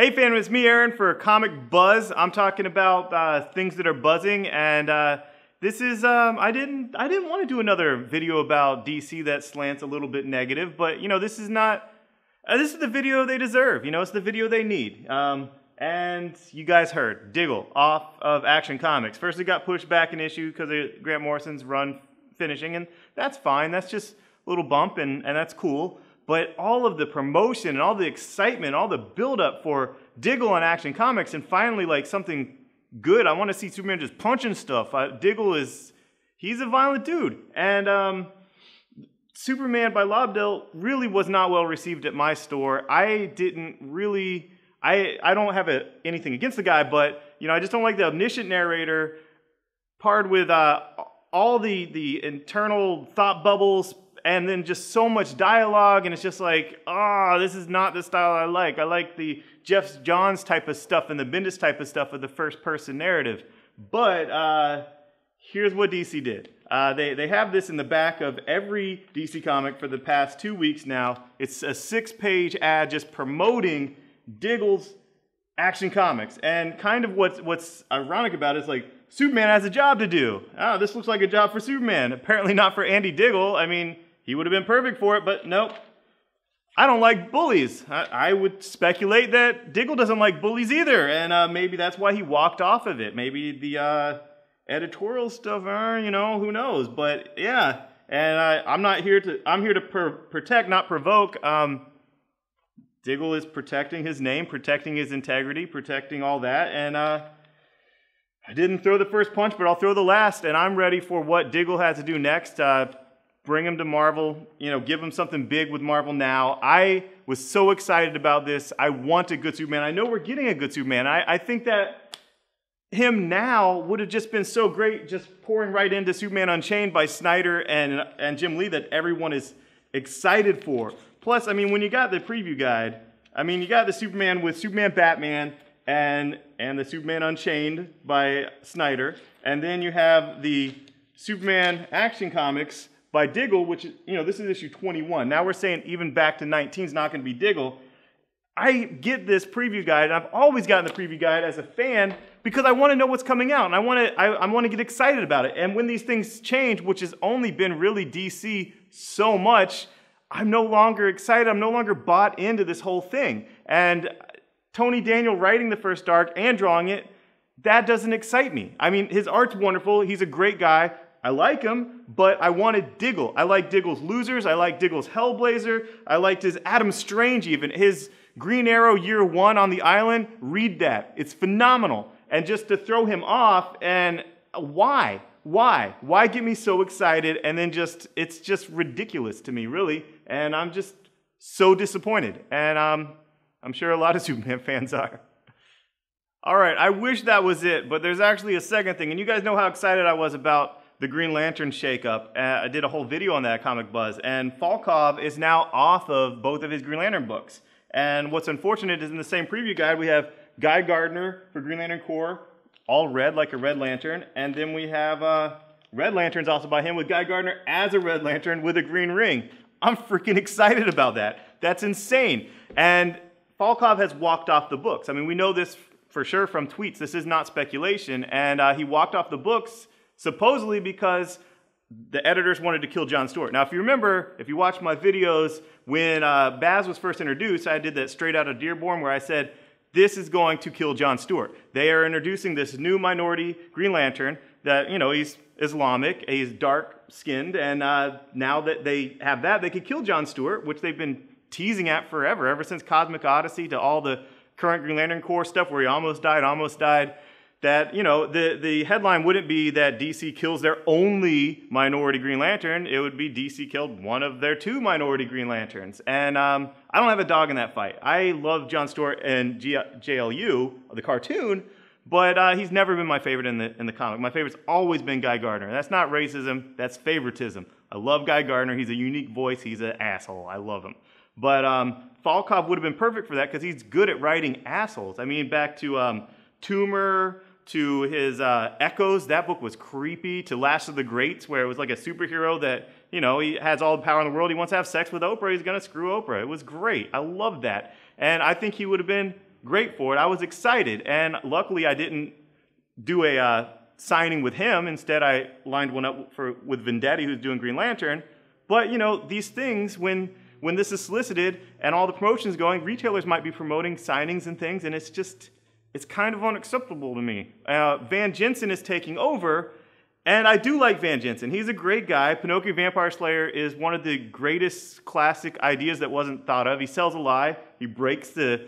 Hey fandom, it's me Aaron for Comic Buzz. I'm talking about things that are buzzing, and this is I didn't want to do another video about DC that slants a little bit negative, but you know, this is not this is the video they deserve. You know, it's the video they need. And you guys heard Diggle off of Action Comics. First it got pushed back an issue because of Grant Morrison's run finishing, and that's fine. That's just a little bump, and that's cool. But all of the promotion and all the excitement, all the build-up for Diggle on Action Comics, and finally, like, something good. I want to see Superman just punching stuff. Diggle he's a violent dude. And Superman by Lobdell really was not well received at my store. I didn't really, I don't have anything against the guy, but, you know, I just don't like the omniscient narrator paired with all the internal thought bubbles, and then just so much dialogue, and it's just like, this is not the style I like. I like the Jeff Johns type of stuff and the Bendis type of stuff with the first-person narrative. But here's what DC did. They have this in the back of every DC comic for the past 2 weeks now. It's a 6-page ad just promoting Diggle's Action Comics. And kind of what's ironic about it is, like, Superman has a job to do. This looks like a job for Superman. Apparently not for Andy Diggle. I mean, he would have been perfect for it, but nope. I don't like bullies. I would speculate that Diggle doesn't like bullies either, and maybe that's why he walked off of it. Maybe the editorial stuff, you know, who knows? But yeah, and I'm here to protect, not provoke. Diggle is protecting his name, protecting his integrity, protecting all that, and I didn't throw the first punch, but I'll throw the last, and I'm ready for what Diggle has to do next. Bring him to Marvel, you know, give him something big with Marvel now. I was so excited about this. I want a good Superman. I know we're getting a good Superman. I think that him now would have just been so great, just pouring right into Superman Unchained by Snyder and Jim Lee, that everyone is excited for. Plus, I mean, when you got the preview guide, I mean, you got the Superman with Superman Batman and the Superman Unchained by Snyder, and then you have the Superman Action Comics by Diggle, which, you know, this is issue 21. Now we're saying even back to 19 is not going to be Diggle. I get this preview guide, and I've always gotten the preview guide as a fan because I want to know what's coming out, and I want to get excited about it. And when these things change, which has only been really DC so much, I'm no longer excited. I'm no longer bought into this whole thing. And Tony Daniel writing the first arc and drawing it, that doesn't excite me. I mean, his art's wonderful. He's a great guy. I like him, but I wanted Diggle. I like Diggle's Losers. I like Diggle's Hellblazer. I liked his Adam Strange even. His Green Arrow Year 1 on the island, read that. It's phenomenal. And just to throw him off, and why? Why? Why get me so excited and then it's just ridiculous to me, really. And I'm just so disappointed. And I'm sure a lot of Superman fans are. All right, I wish that was it, but there's actually a second thing. And you guys know how excited I was about the Green Lantern shakeup. I did a whole video on that at Comic Buzz, and Fialkov is now off of both of his Green Lantern books. And what's unfortunate is in the same preview guide, we have Guy Gardner for Green Lantern Corps, all red like a Red Lantern, and then we have Red Lanterns also by him with Guy Gardner as a Red Lantern with a green ring. I'm freaking excited about that. That's insane. And Fialkov has walked off the books. I mean, we know this for sure from tweets. This is not speculation. And he walked off the books supposedly because the editors wanted to kill John Stewart. Now, if you remember, if you watch my videos, when Baz was first introduced, I did that straight out of Dearborn where I said, this is going to kill John Stewart. They are introducing this new minority Green Lantern that, you know, he's Islamic, he's dark-skinned, and now that they have that, they could kill John Stewart, which they've been teasing at forever, ever since Cosmic Odyssey to all the current Green Lantern Corps stuff where he almost died. That, you know, the headline wouldn't be that DC kills their only minority Green Lantern. It would be DC killed one of their 2 minority Green Lanterns. And I don't have a dog in that fight. I love John Stewart and JLU, the cartoon, but he's never been my favorite in the comic. My favorite's always been Guy Gardner. That's not racism, that's favoritism. I love Guy Gardner. He's a unique voice. He's an asshole. I love him. But Fialkov would have been perfect for that because he's good at writing assholes. I mean, back to Tumor, to his Echoes, that book was creepy, to Last of the Greats, where it was like a superhero that, you know, he has all the power in the world, he wants to have sex with Oprah, he's gonna screw Oprah. It was great. I loved that. And I think he would have been great for it. I was excited, and luckily I didn't do a signing with him. Instead, I lined one up with Vendetti, who's doing Green Lantern. But, you know, these things, when this is solicited and all the promotion's going, retailers might be promoting signings and things, and it's kind of unacceptable to me. Van Jensen is taking over, and I do like Van Jensen. He's a great guy. Pinocchio Vampire Slayer is one of the greatest classic ideas that wasn't thought of. He sells a lie, he breaks the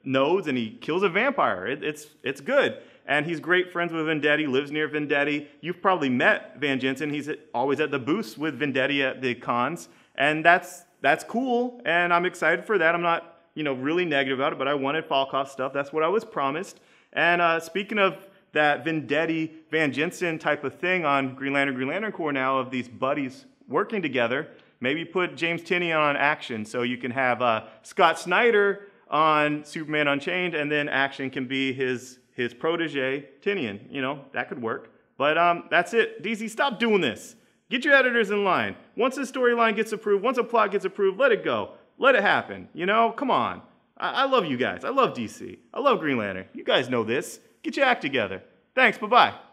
nodes, and he kills a vampire. It's good. And he's great friends with Vendetti, lives near Vendetti. You've probably met Van Jensen. He's always at the booths with Vendetti at the cons. And that's cool, and I'm excited for that. I'm not, you know, really negative about it, but I wanted Fialkov stuff. That's what I was promised. And speaking of that Vendetti, Van Jensen type of thing on Green Lantern Corps now, of these buddies working together, maybe put James Tynion on Action so you can have Scott Snyder on Superman Unchained, and then Action can be his protege, Tynion. You know, that could work. But that's it. DC, stop doing this. Get your editors in line. Once a storyline gets approved, once a plot gets approved, let it go. Let it happen. You know, come on. I love you guys. I love DC. I love Green Lantern. You guys know this. Get your act together. Thanks. Bye-bye.